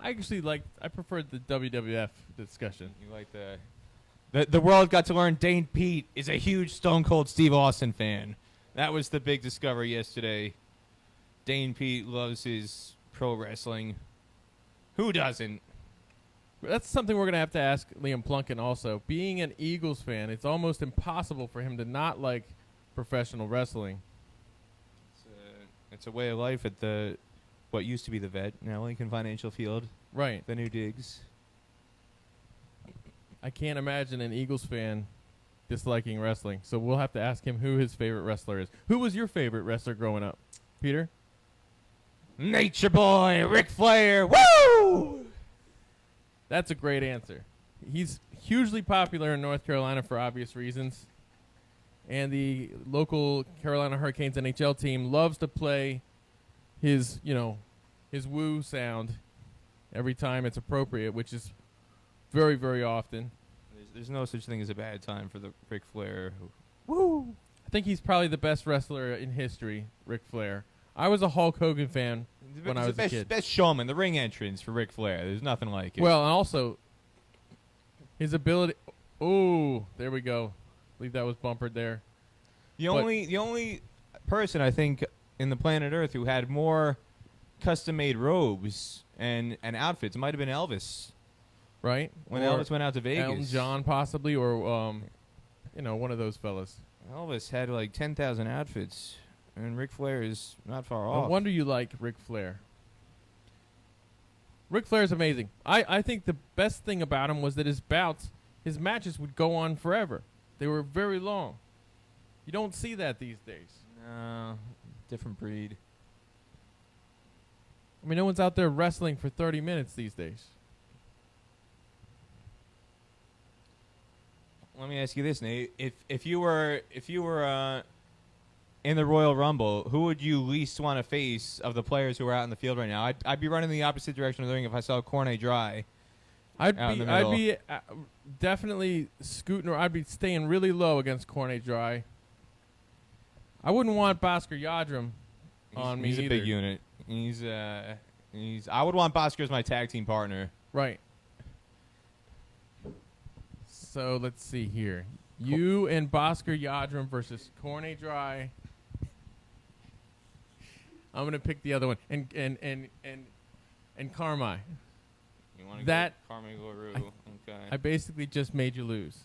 I actually I preferred the WWF discussion. You like the world got to learn Dane Pete is a huge Stone Cold Steve Austin fan. That was the big discovery yesterday. Dane Pete loves his pro wrestling. Who doesn't? That's something we're going to have to ask Liam Plunkett also. Being an Eagles fan, it's almost impossible for him to not like professional wrestling. It's a way of life at what used to be the Vet, now Lincoln Financial Field. Right. The new digs. I can't imagine an Eagles fan disliking wrestling, so we'll have to ask him who his favorite wrestler is. Who was your favorite wrestler growing up, Peter? Nature Boy, Ric Flair, woo! That's a great answer. He's hugely popular in North Carolina for obvious reasons, and the local Carolina Hurricanes NHL team loves to play his woo sound every time it's appropriate, which is very, very often. There's no such thing as a bad time for the Ric Flair. Woo! I think he's probably the best wrestler in history, Ric Flair. I was a Hulk Hogan fan when I was a kid. Best showman, the ring entrance for Ric Flair. There's nothing like it. Well, and also his ability. Oh, there we go. I believe that was bumpered there. The only person I think in the planet Earth who had more custom-made robes and outfits might have been Elvis. Right? When Elvis went out to Vegas. Elton John possibly, or one of those fellas. Elvis had like 10,000 outfits, and Ric Flair is not far off. No wonder you like Ric Flair. Ric Flair is amazing. I think the best thing about him was that his matches would go on forever. They were very long. You don't see that these days. No, different breed. I mean, no one's out there wrestling for 30 minutes these days. Let me ask you this, Nate: if you were in the Royal Rumble, who would you least want to face of the players who are out in the field right now? I'd be running the opposite direction of the ring if I saw Cornet Dry. I'd be definitely scooting, or I'd be staying really low against Cornet Dry. I wouldn't want Bhaskar Yadram on me either. He's a big unit. I would want Bhaskar as my tag team partner. Right. So let's see here. You and Bhaskar Yadram versus Cornet Dry. I'm gonna pick the other one, and Carmi. You want to that Carmi Guru? Okay. I basically just made you lose.